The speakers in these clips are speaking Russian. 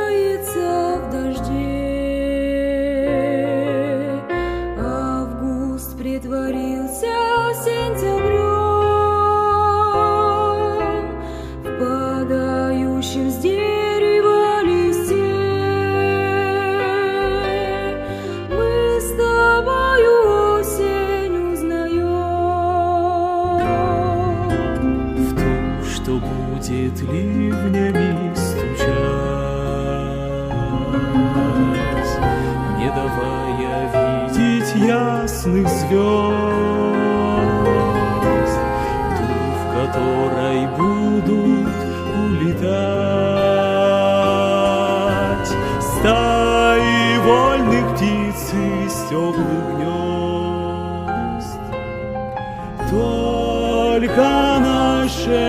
тается в дожде. Август притворился сентябрем, впадающим с дерева листе. Мы с тобою осень узнаем. В ту, что будет ливнями стучать, не давая видеть ясных звезд, ту, в которой будут улетать стаи вольных птиц из теплых гнезд. Только наше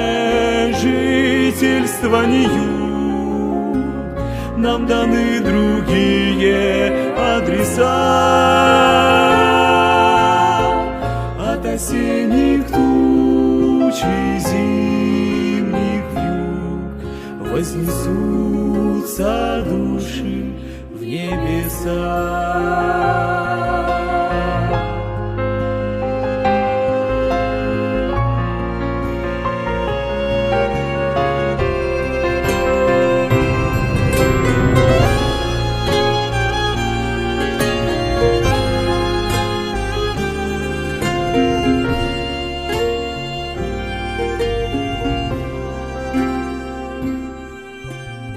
жительство не юг, нам даны другие адреса. От осенних туч и зимних вьюг вознесутся души в небеса.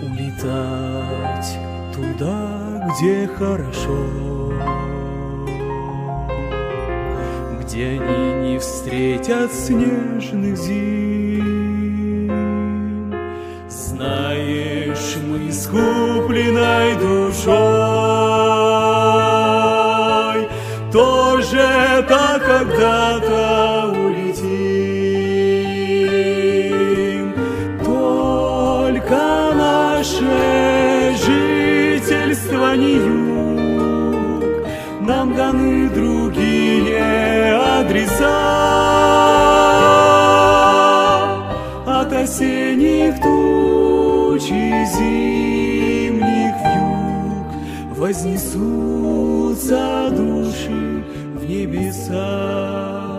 Улетать туда, где хорошо, где они не встретят снежных зим. Знаешь, мы с купленной душой тоже так когда-то улетим. Только наше жительство не юг, нам даны другие адреса. От осенних туч и зимних вьюг вознесутся души в небеса.